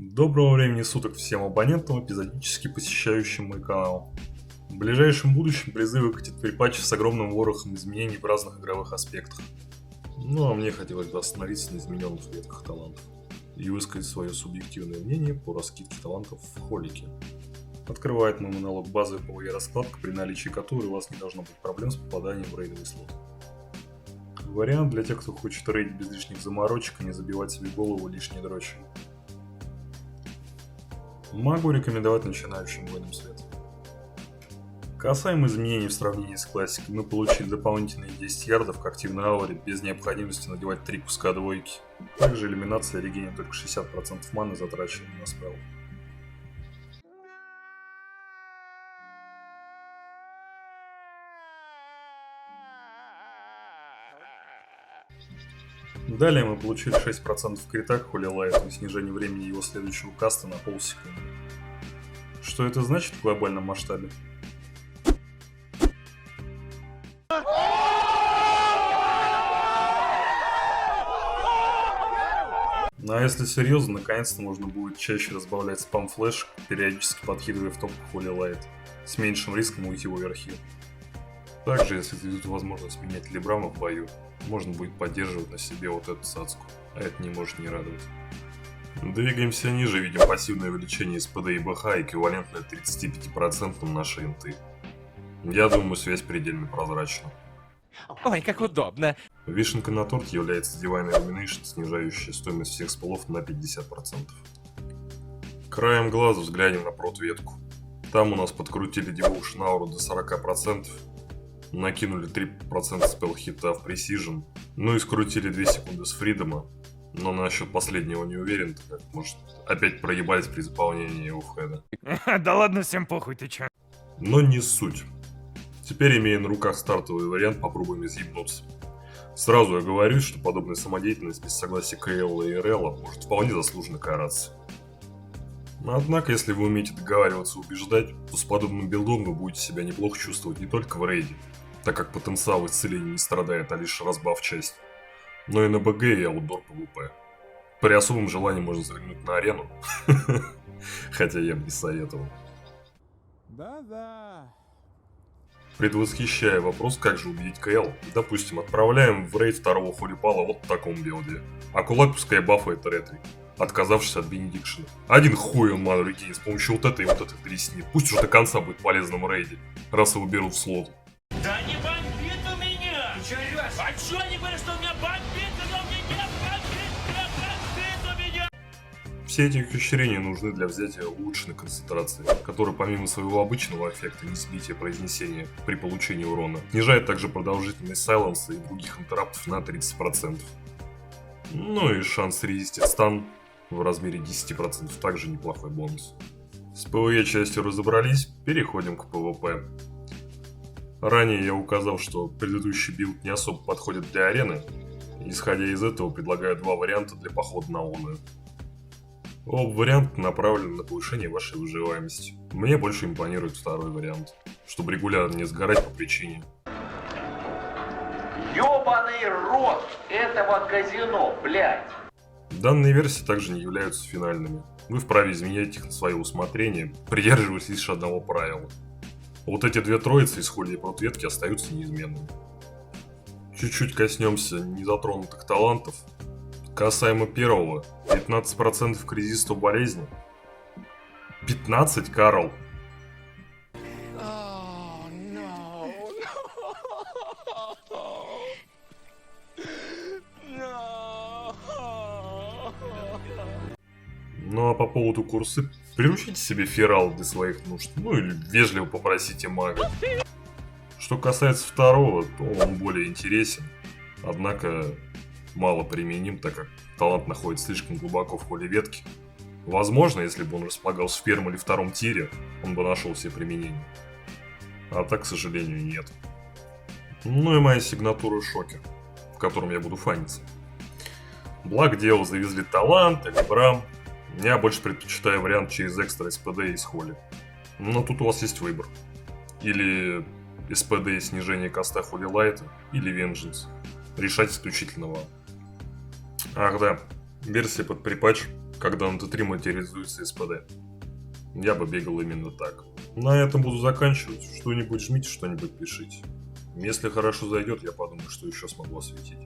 Доброго времени суток всем абонентам, эпизодически посещающим мой канал. В ближайшем будущем призы выкатит припатч с огромным ворохом изменений в разных игровых аспектах. Ну а мне хотелось бы остановиться на измененных ветках талантов и высказать свое субъективное мнение по раскидке талантов в холике. Открывает мой монолог базовая PvE раскладка, при наличии которой у вас не должно быть проблем с попаданием в рейдовый слот. Вариант для тех, кто хочет рейдить без лишних заморочек и не забивать себе голову лишней дрочью. Могу рекомендовать начинающим воинам света. Касаемо изменений в сравнении с классикой, мы получили дополнительные 10 ярдов к активной ауре без необходимости надевать 3 куска двойки. Также элиминация регенит только 60% маны, затраченной на спелл. Далее мы получили 6% крита к Holy Light и снижение времени его следующего каста на полсекунды. Что это значит в глобальном масштабе? Ну а если серьезно, наконец-то можно будет чаще разбавлять спам флеш, периодически подкидывая в топ Holy Light, с меньшим риском уйти в оверхилл. Также, если дадут возможность менять либрама в бою, можно будет поддерживать на себе вот эту цацку, а это не может не радовать. Двигаемся ниже, видим пассивное увеличение СПД и БХ, эквивалентное 35% нашей инты. Я думаю, связь предельно прозрачна. Ой, как удобно. Вишенкой на торт является Divine Illumination, снижающая стоимость всех спелов на 50%. Краем глаза взглянем на прот-ветку. Там у нас подкрутили Devotion Aura до 40%, накинули 3% спелл хита в Precision, ну и скрутили 2 секунды с фридома, но насчет последнего не уверен, так как, может, опять проебались при заполнении его вхеда. Да ладно, всем похуй, ты чё? Но не суть. Теперь, имея на руках стартовый вариант, попробуем изъебнуться. Сразу я говорю, что подобная самодеятельность без согласия КЛ и РЛ может вполне заслуженно караться. Однако, если вы умеете договариваться и убеждать, то с подобным билдом вы будете себя неплохо чувствовать не только в рейде, так как потенциал исцеления не страдает, а лишь разбав часть, но и на БГ и аутдор ПВП. При особом желании можно заглянуть на арену, хотя я бы не советовал. Да-да. Предвосхищая вопрос, как же убедить КЛ, допустим, отправляем в рейд второго холипала вот в таком билде, а кулак пускай бафает ретри, отказавшись от Бенедикшена. Один хуй он ману регенит с помощью вот этой и вот этой дреснит. Пусть уже до конца будет полезным в рейде, раз его берут в слот. Да не бомбит у меня! Ты чё орёшь? А чё они говорят, что у меня бомбит, когда у меня не бомбит у меня? Все эти ухищрения нужны для взятия улучшенной концентрации, которая помимо своего обычного эффекта несбития произнесения при получении урона, снижает также продолжительность сайленса и других интераптов на 30%. Ну и шанс резистить стан в размере 10% также неплохой бонус. С PvE частью разобрались, переходим к PvP. Ранее я указал, что предыдущий билд не особо подходит для арены, исходя из этого предлагаю два варианта для похода на оную. Оба варианта направлены на повышение вашей выживаемости. Мне больше импонирует второй вариант, чтобы регулярно не сгорать по причине. Ёбаный рот этого казино, блядь! Данные версии также не являются финальными. Вы вправе изменять их на свое усмотрение, придерживаясь лишь одного правила. Вот эти две троицы из Холли и Прответки остаются неизменными. Чуть-чуть коснемся незатронутых талантов. Касаемо первого, 15% к резисту болезни. 15, Карл? Ну а по поводу курсы, приручите себе ферал для своих нужд, ну или вежливо попросите мага. Что касается второго, то он более интересен, однако мало применим, так как талант находится слишком глубоко в холе ветки. Возможно, если бы он располагался в первом или втором тире, он бы нашел себе применение. А так, к сожалению, нет. Ну и моя сигнатура шокер, в котором я буду фаниться. Благо дело завезли талант, либрам. Я больше предпочитаю вариант через экстра СПД из холи. Но тут у вас есть выбор. Или СПД и снижение каста Holy Light, или Vengeance. Решать исключительно вам. Ах да, версия под припатч когда на Т3 материализуется СПД. Я бы бегал именно так. На этом буду заканчивать. Что-нибудь жмите, что-нибудь пишите. Если хорошо зайдет, я подумаю, что еще смогу осветить.